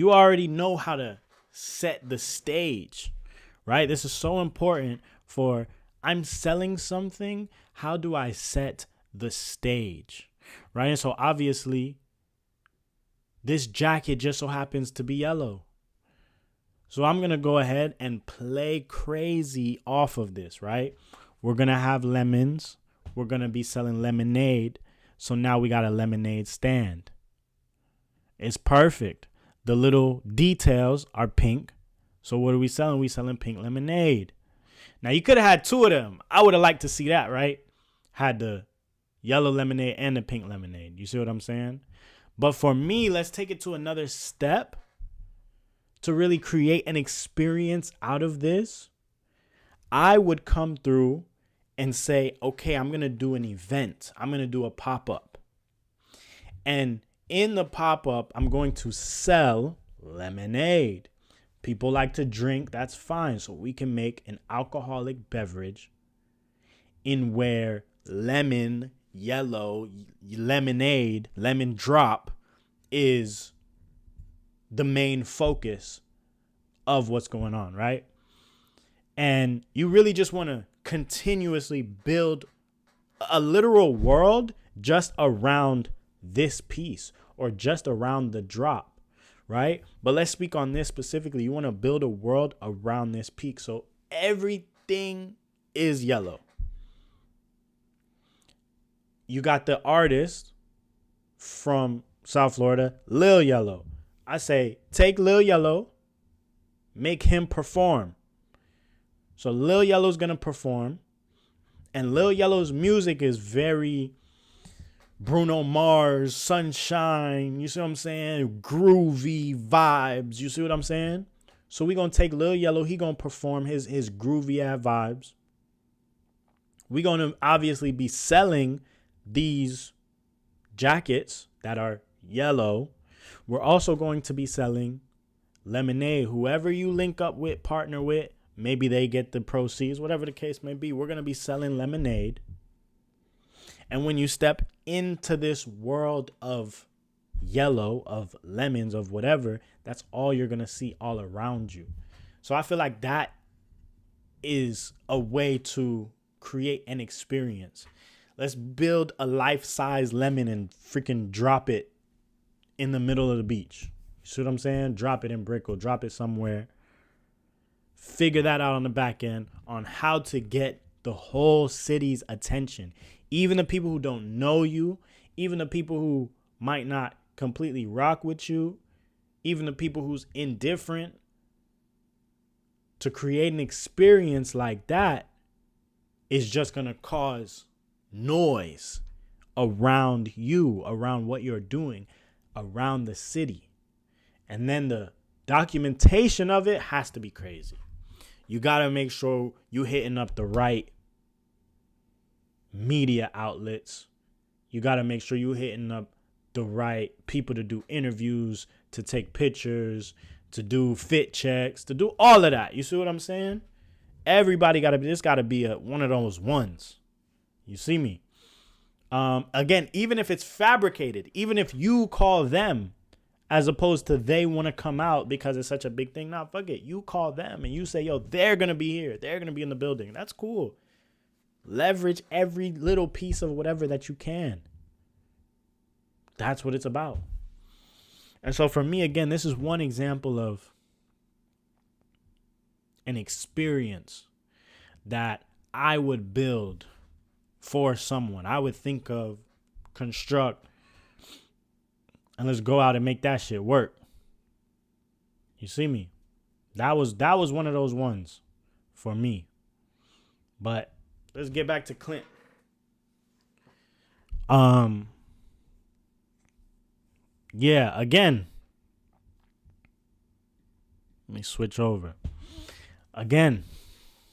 You already know how to set the stage, right? This is so important for I'm selling something. How do I set the stage, right? And so obviously, this jacket just so happens to be yellow. So I'm going to go ahead and play crazy off of this, right? We're going to have lemons. We're going to be selling lemonade. So now we got a lemonade stand. It's perfect. The little details are pink. So what are we selling? We selling pink lemonade. Now you could have had two of them. I would have liked to see that, right? Had the yellow lemonade and the pink lemonade. You see what I'm saying? But for me, let's take it to another step to really create an experience out of this. I would come through and say, okay, I'm going to do an event. I'm going to do a pop-up. And in the pop-up, I'm going to sell lemonade. People like to drink. That's fine. So we can make an alcoholic beverage in where lemon, yellow, lemonade, lemon drop is the main focus of what's going on, right? And you really just want to continuously build a literal world just around this piece or just around the drop, right? But let's speak on this specifically. You want to build a world around this peak. So everything is yellow. You got the artist from South Florida, Lil Yellow. I say, take Lil Yellow, make him perform. So Lil Yellow's going to perform. And Lil Yellow's music is very Bruno Mars, Sunshine, you see what I'm saying? Groovy vibes, you see what I'm saying? So we're going to take Lil Yellow, he going to perform his groovy ass vibes. We're going to obviously be selling these jackets that are yellow. We're also going to be selling lemonade. Whoever you link up with, partner with, maybe they get the proceeds, whatever the case may be. We're going to be selling lemonade. And when you step into this world of yellow, of lemons, of whatever, that's all you're going to see all around you. So I feel like that is a way to create an experience. Let's build a life-size lemon and freaking drop it in the middle of the beach. You see what I'm saying? Drop it in Brickell, drop it somewhere. Figure that out on the back end on how to get the whole city's attention. Even the people who don't know you, even the people who might not completely rock with you, even the people who's indifferent. To create an experience like that is just going to cause noise around you, around what you're doing, around the city. And then the documentation of it has to be crazy. You got to make sure you're hitting up the right media outlets. You got to make sure you're hitting up the right people to do interviews, to take pictures, to do fit checks, to do all of that. You see what I'm saying? Everybody got to be, this got to be one of those ones. You see me? Again, even if it's fabricated, even if you call them as opposed to they want to come out because it's such a big thing. Nah, fuck it. You call them and you say, yo, they're going to be here. They're going to be in the building. That's cool. Leverage every little piece of whatever that you can. That's what it's about. And so for me, again, this is one example of an experience that I would build for someone. I would think of, construct, and let's go out and make that shit work. You see me? That was one of those ones for me. But let's get back to Clint. Yeah, again. Let me switch over. Again.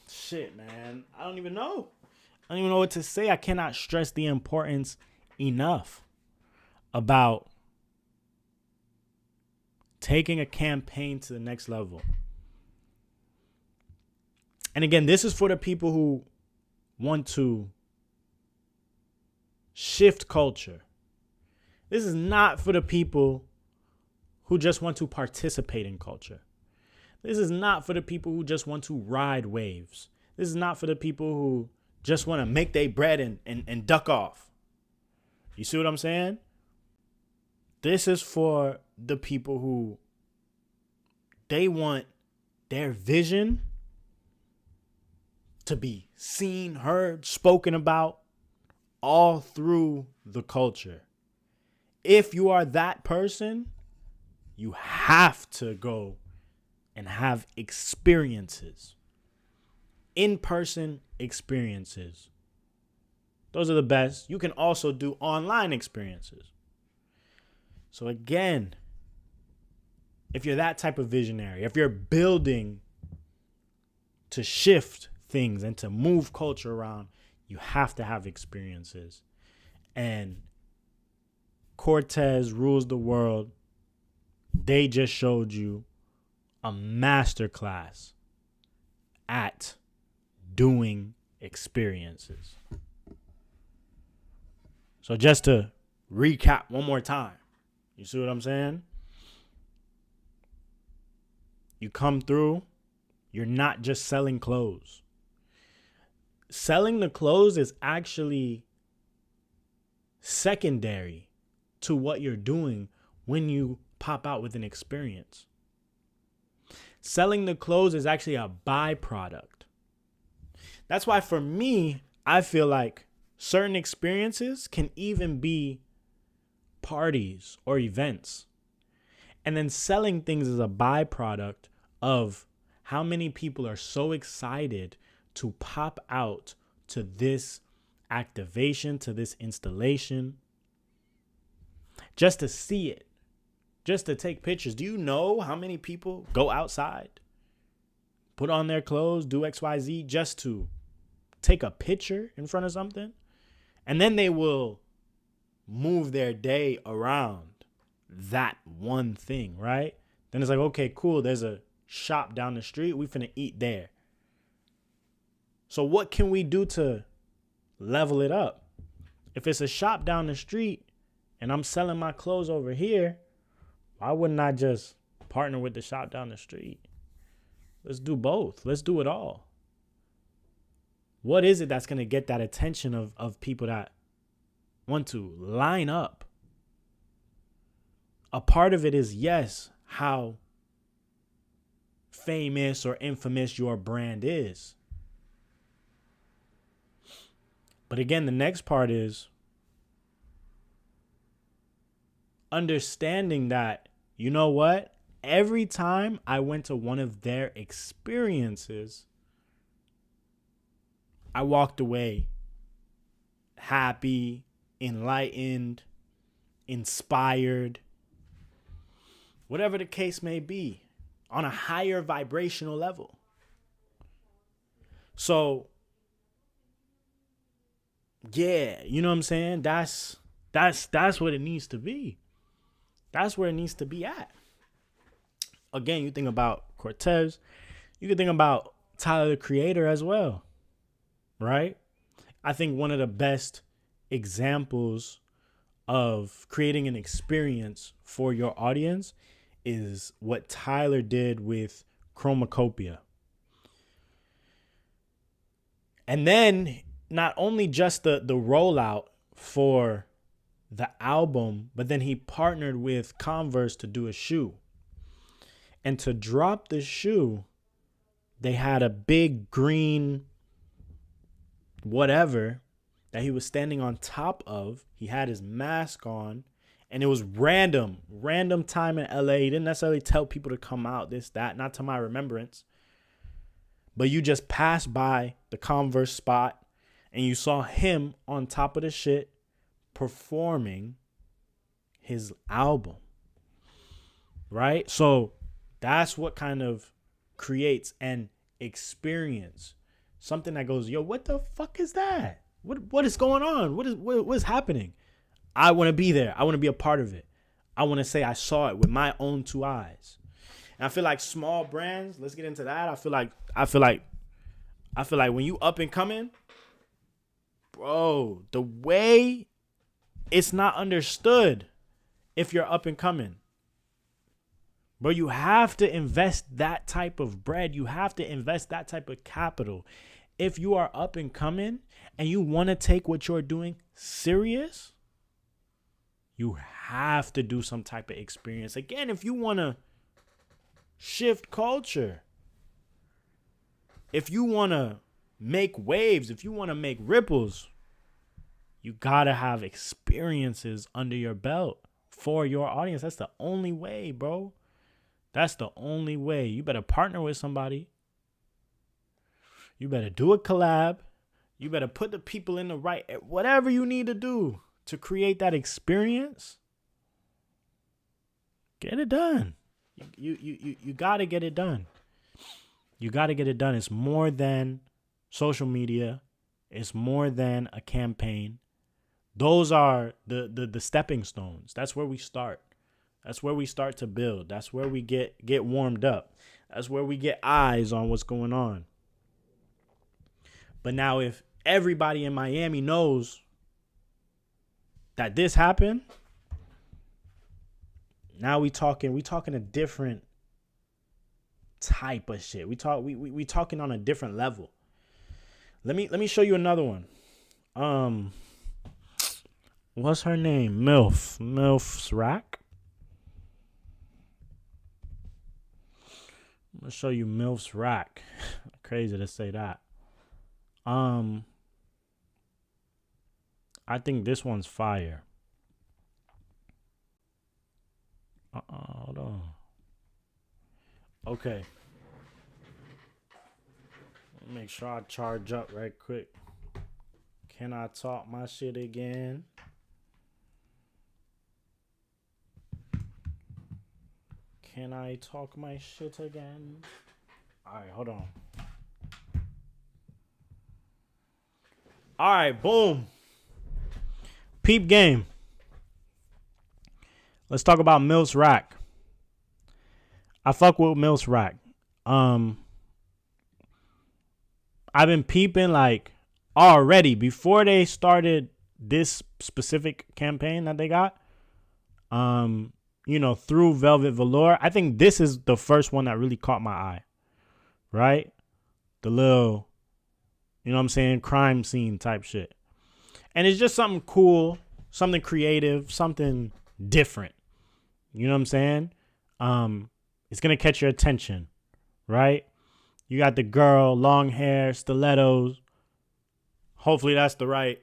Shit, man. I don't even know what to say. I cannot stress the importance enough about taking a campaign to the next level. And again, this is for the people who want to shift culture. This is not for the people who just want to participate in culture. This is not for the people who just want to ride waves. This is not for the people who just want to make their bread and duck off. You see what I'm saying? This is for the people who they want their vision to be seen, heard, spoken about all through the culture. If you are that person, you have to go and have experiences. In-person experiences. Those are the best. You can also do online experiences. So again, if you're that type of visionary, if you're building to shift things and to move culture around, you have to have experiences. And Cortez Rules the World, they just showed you a masterclass at doing experiences. So just to recap one more time, you see what I'm saying? You come through, you're not just selling clothes. Selling the clothes is actually secondary to what you're doing when you pop out with an experience. Selling the clothes is actually a byproduct. That's why for me, I feel like certain experiences can even be parties or events. And then selling things is a byproduct of how many people are so excited to pop out to this activation, to this installation, just to see it, just to take pictures. Do you know how many people go outside, put on their clothes, do XYZ just to take a picture in front of something? And then they will move their day around that one thing, right? Then it's like, okay, cool. There's a shop down the street. We finna eat there. So what can we do to level it up? If it's a shop down the street and I'm selling my clothes over here, why wouldn't I just partner with the shop down the street? Let's do both. Let's do it all. What is it that's going to get that attention of people that want to line up? A part of it is, yes, how famous or infamous your brand is. But again, the next part is understanding that, you know what? Every time I went to one of their experiences, I walked away happy, enlightened, inspired, whatever the case may be, on a higher vibrational level. So, yeah, you know what I'm saying? That's what it needs to be. That's where it needs to be at. Again, you think about Cortez, you can think about Tyler the Creator as well, right? I think one of the best examples of creating an experience for your audience is what Tyler did with Chromacopia. And then not only just the rollout for the album, but then he partnered with Converse to do a shoe. And to drop the shoe, they had a big green whatever that he was standing on top of. He had his mask on, and it was random time in LA. He didn't necessarily tell people to come out, this, that, not to my remembrance. But you just passed by the Converse spot and you saw him on top of the shit performing his album. Right? So that's what kind of creates an experience. Something that goes, yo, what the fuck is that? What is going on? What is happening? I want to be there. I want to be a part of it. I want to say I saw it with my own two eyes. And I feel like small brands, let's get into that. I feel like when you up and coming, bro, the way it's not understood if you're up and coming. Bro, you have to invest that type of bread. You have to invest that type of capital. If you are up and coming and you want to take what you're doing serious, you have to do some type of experience. Again, if you want to shift culture, if you want to make waves, if you want to make ripples, you got to have experiences under your belt for your audience. That's the only way, bro. That's the only way. You better partner with somebody. You better do a collab. You better put the people in the right, whatever you need to do to create that experience. Get it done. You got to get it done. You got to get it done. It's more than social media. It's more than a campaign. Those are the stepping stones. That's where we start. That's where we start to build. That's where we get warmed up. That's where we get eyes on what's going on. But now if everybody in Miami knows that this happened, now we talking a different type of shit. We talking on a different level. Let me show you another one. What's her name? Milf's Rack. I'm gonna show you Milf's Rack. Crazy to say that. I think this one's fire. Hold on. Okay. Let me make sure I charge up right quick. Can I talk my shit again? Can I talk my shit again? All right, hold on. All right, boom. Peep game. Let's talk about Milf's Rack. I fuck with Milf's Rack. I've been peeping like already before they started this specific campaign that they got. Through Velvet Velour. I think this is the first one that really caught my eye. Right? The little, crime scene type shit. And it's just something cool, something creative, something different. You know what I'm saying? It's going to catch your attention, right? You got the girl, long hair, stilettos. Hopefully that's the right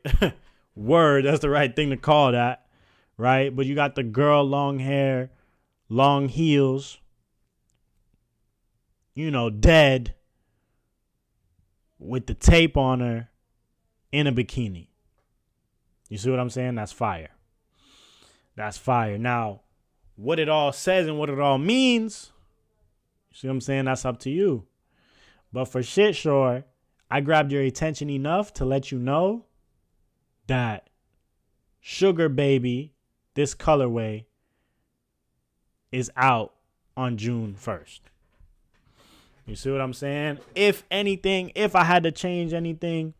word. That's the right thing to call that, right? But you got the girl, long hair, long heels, dead with the tape on her in a bikini. You see what I'm saying? That's fire. That's fire. Now, what it all says and what it all means, you see what I'm saying? That's up to you. But for shit sure, I grabbed your attention enough to let you know that Sugar Baby, this colorway, is out on June 1st. You see what I'm saying? If anything, if I had to change anything,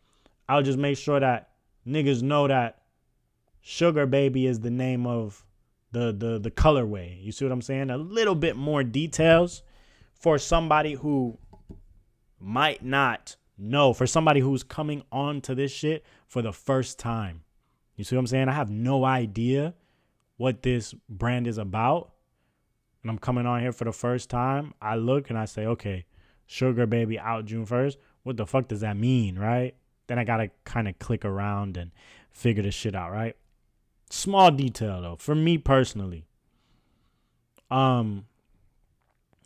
I'll just make sure that niggas know that Sugar Baby is the name of the colorway. You see what I'm saying? A little bit more details for somebody who might not know, for somebody who's coming on to this shit for the first time. You see what I'm saying? I have no idea what this brand is about. And I'm coming on here for the first time. I look and I say, okay, Sugar Baby out June 1st. What the fuck does that mean, right? Then I got to kind of click around and figure this shit out, right? Small detail, though, for me personally. Now,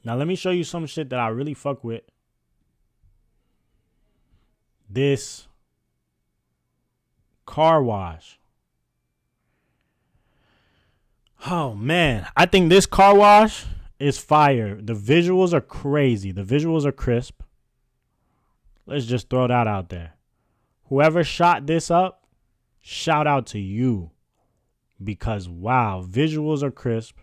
let me show you some shit that I really fuck with. This car wash. Oh, man. I think this car wash is fire. The visuals are crazy. The visuals are crisp. Let's just throw that out there. Whoever shot this up, shout out to you. Because, wow, visuals are crisp.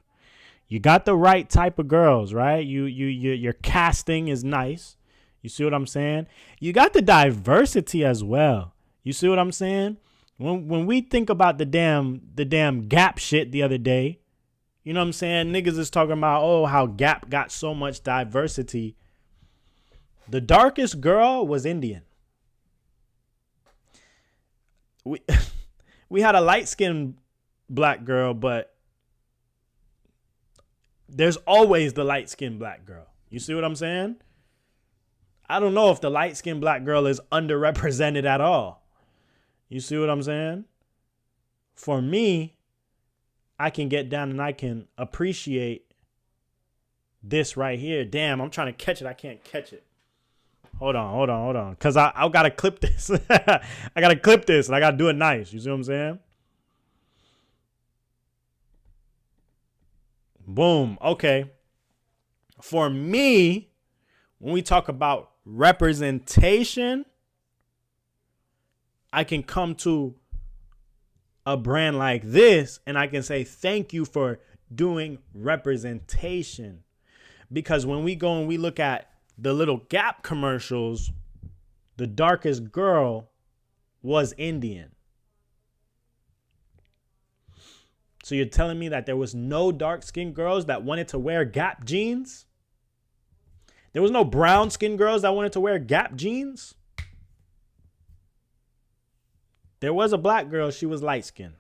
You got the right type of girls, right? Your casting is nice. You see what I'm saying? You got the diversity as well. You see what I'm saying? When we think about the damn Gap shit the other day, You know what I'm saying? Niggas is talking about, oh, how Gap got so much diversity. The darkest girl was Indian. We we had a light-skinned black girl, but there's always the light-skinned black girl. You see what I'm saying? I don't know if the light-skinned black girl is underrepresented at all. You see what I'm saying? For me, I can get down and I can appreciate this right here. Damn, I'm trying to catch it. I can't catch it. Hold on. Because I got to clip this. I got to clip this and I got to do it nice. You see what I'm saying? Boom. Okay. For me, when we talk about representation, I can come to a brand like this and I can say thank you for doing representation. Because when we go and we look at the little Gap commercials, the darkest girl was Indian. So you're telling me that there was no dark-skinned girls that wanted to wear Gap jeans? There was no brown-skinned girls that wanted to wear Gap jeans? There was a black girl. She was light-skinned.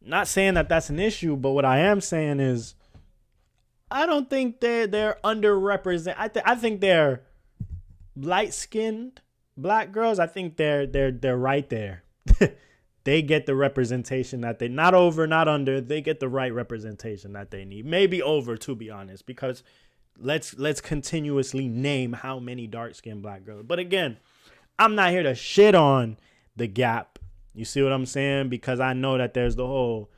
Not saying that that's an issue, but what I am saying is I don't think they're underrepresented. I think they're light-skinned black girls. I think they're right there. They get the representation that they, not over, not under. They get the right representation that they need. Maybe over, to be honest, because let's continuously name how many dark-skinned black girls. But again, I'm not here to shit on the Gap. You see what I'm saying? Because I know that there's the whole,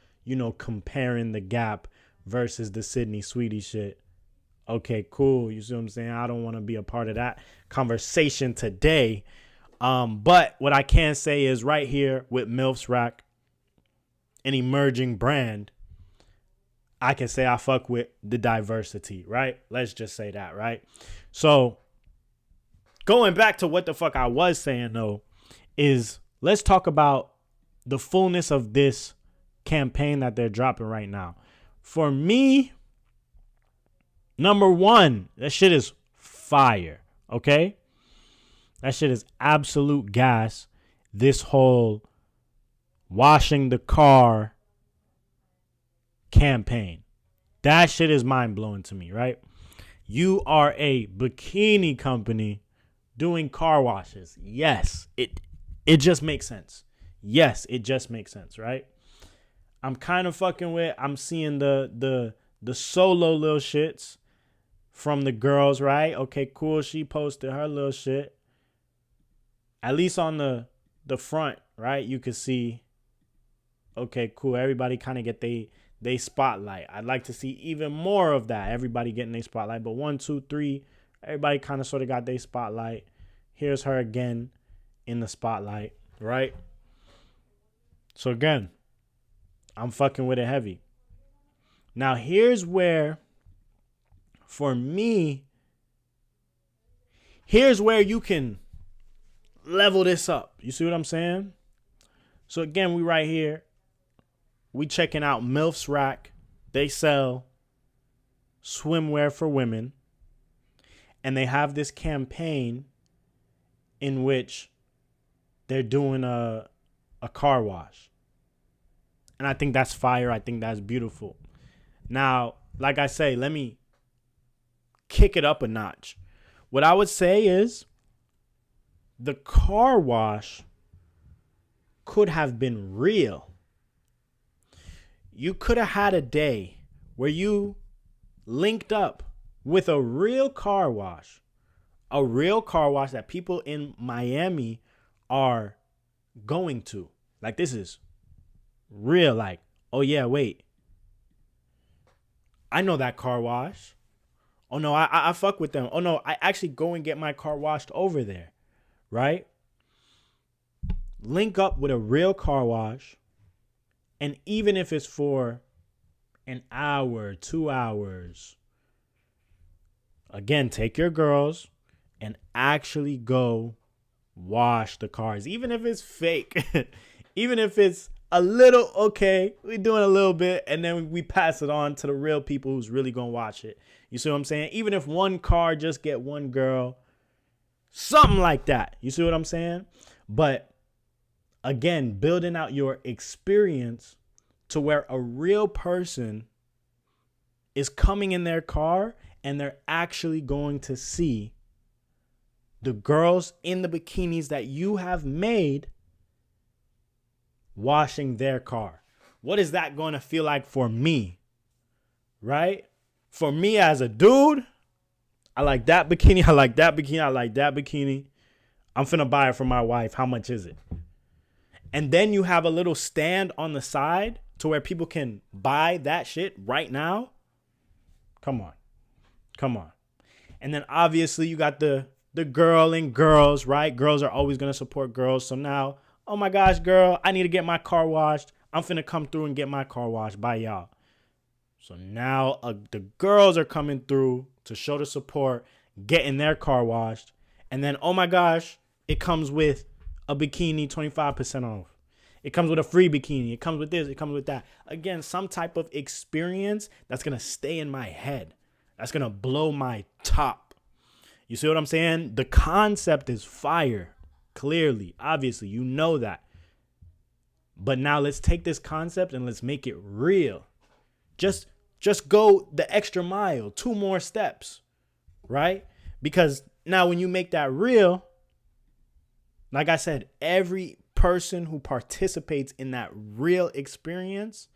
comparing the Gap versus the Sydney Sweetie shit. Okay, cool. You see what I'm saying? I don't want to be a part of that conversation today. But what I can say is right here with Milf's Rack, an emerging brand, I can say I fuck with the diversity, right? Let's just say that, right? So going back to what the fuck I was saying, though, is let's talk about the fullness of this campaign that they're dropping right now. For me, number one, that shit is fire, okay? That shit is absolute gas. This whole washing the car campaign. That shit is mind-blowing to me, right? You are a bikini company doing car washes. Yes, it just makes sense. Yes, it just makes sense, right? I'm kind of fucking with, I'm seeing the solo little shits from the girls, right? Okay, cool. She posted her little shit. At least on the front, right? You could see, okay, cool. Everybody kind of get they spotlight. I'd like to see even more of that. Everybody getting their spotlight. But 1, 2, 3, everybody kind of sort of got their spotlight. Here's her again in the spotlight, right? So again, I'm fucking with it heavy. Now here's where, for me, here's where you can level this up. You see what I'm saying? So again, we right here. We checking out Milf's Rack. They sell swimwear for women. And they have this campaign in which they're doing a car wash. And I think that's fire. I think that's beautiful. Now, like I say, let me kick it up a notch. What I would say is the car wash could have been real. You could have had a day where you linked up with a real car wash that people in Miami are going to. Like, this is real. Like, oh yeah, wait, I know that car wash. Oh no, I fuck with them. Oh no, I actually go and get my car washed over there, right? Link up with a real car wash, and even if it's for an hour, 2 hours, again, take your girls and actually go wash the cars, even if it's fake, even if it's a little, okay, we doing a little bit, and then we pass it on to the real people who's really gonna watch it. You see what I'm saying? Even if one car just get one girl, something like that. You see what I'm saying? But again, building out your experience to where a real person is coming in their car and they're actually going to see the girls in the bikinis that you have made washing their car. What is that going to feel like for me? Right? For me as a dude, I like that bikini. I like that bikini. I like that bikini. I'm finna buy it for my wife. How much is it? And then you have a little stand on the side to where people can buy that shit right now. Come on. Come on. And then obviously you got the girl and girls, right? Girls are always going to support girls. So now, oh my gosh, girl, I need to get my car washed. I'm finna come through and get my car washed by y'all. So now the girls are coming through to show the support, getting their car washed. And then, oh my gosh, it comes with a bikini 25% off. It comes with a free bikini. It comes with this. It comes with that. Again, some type of experience that's going to stay in my head. That's going to blow my top. You see what I'm saying? The concept is fire. Clearly, obviously, you know that. But now let's take this concept and let's make it real. Just go the extra mile, 2 more steps, right? Because now when you make that real, like I said, every person who participates in that real experience,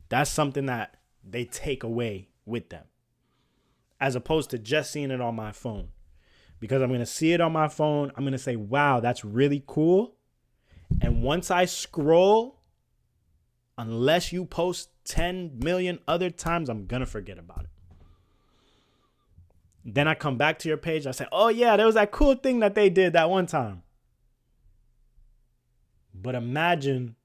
that's something that they take away with them, as opposed to just seeing it on my phone. Because I'm going to see it on my phone, I'm going to say, wow, that's really cool. And once I scroll, unless you post 10 million other times, I'm going to forget about it. Then I come back to your page. I say, oh, yeah, there was that cool thing that they did that one time. But imagine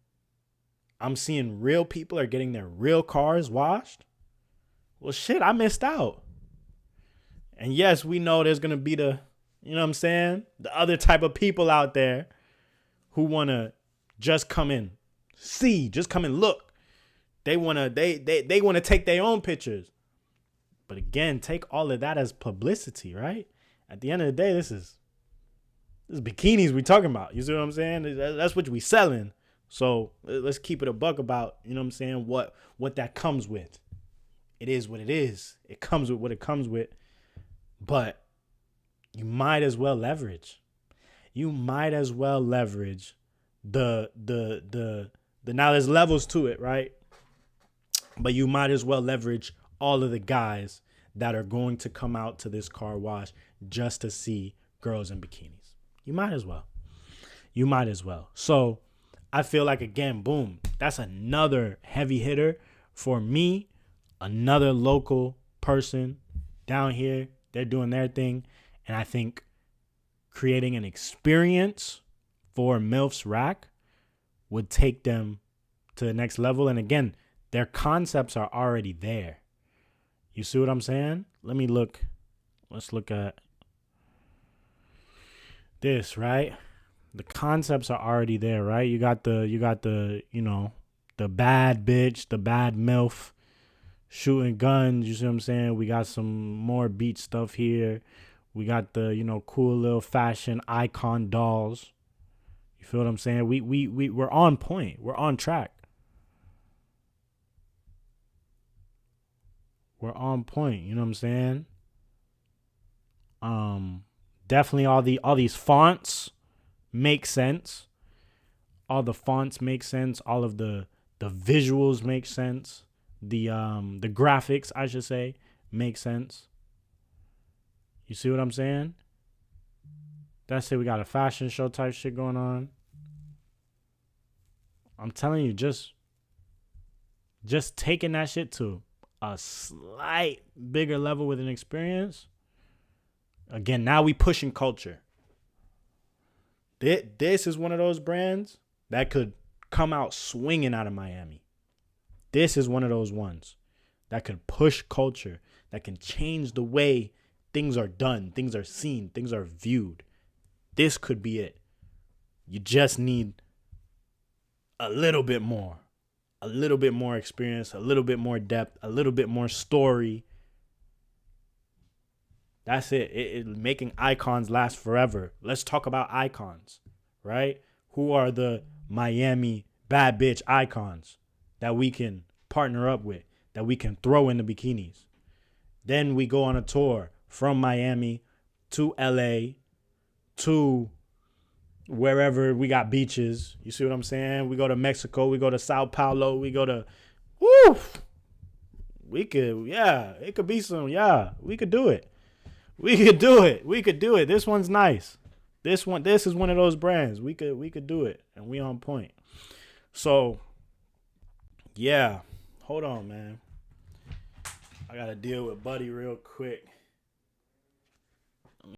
I'm seeing real people are getting their real cars washed. Well, shit, I missed out. And yes, we know there's going to be the, you know what I'm saying? The other type of people out there who want to just come in, just come and look. They want to they want to take their own pictures. But again, take all of that as publicity, right? At the end of the day, this is bikinis we talking about. You see what I'm saying? That's what we selling. So let's keep it a buck about, you know what I'm saying, what that comes with. It is what it is. It comes with what it comes with. But you might as well leverage. You might as well leverage the now there's levels to it, right? But you might as well leverage all of the guys that are going to come out to this car wash just to see girls in bikinis. You might as well. You might as well. So I feel like, again, boom, that's another heavy hitter for me. Another local person down here. They're doing their thing. And I think creating an experience for MILF's Rack would take them to the next level. And again, their concepts are already there. You see what I'm saying? Let's look at this, right? The concepts are already there, right? You got the, you know, the bad bitch, the bad MILF shooting guns. You see what I'm saying? We got some more beat stuff here. We got the, you know, cool little fashion icon dolls. You feel what I'm saying? We're on point. We're on track. We're on point. You know what I'm saying? Definitely all these fonts make sense. All the fonts make sense. All of the visuals make sense. The graphics, I should say, make sense. You see what I'm saying? That's it. We got a fashion show type shit going on. I'm telling you, just taking that shit to a slight bigger level with an experience. Again, now we pushing culture. This is one of those brands that could come out swinging out of Miami. This is one of those ones that could push culture, that can change the way things are done, things are seen, things are viewed. This could be it. You just need a little bit more, experience, a little bit more depth, a little bit more story. That's it. Making icons last forever. Let's talk about icons, right? Who are the Miami bad bitch icons that we can partner up with, that we can throw in the bikinis? Then we go on a tour from Miami to LA to wherever we got beaches. You see what I'm saying? We go to Mexico, we go to Sao Paulo, we go to, woo! We could, yeah, it could be some, yeah, we could do it. We could do it. We could do it. This one's nice. This is one of those brands. We could do it, and we on point. So, yeah, hold on, man. I gotta deal with Buddy real quick.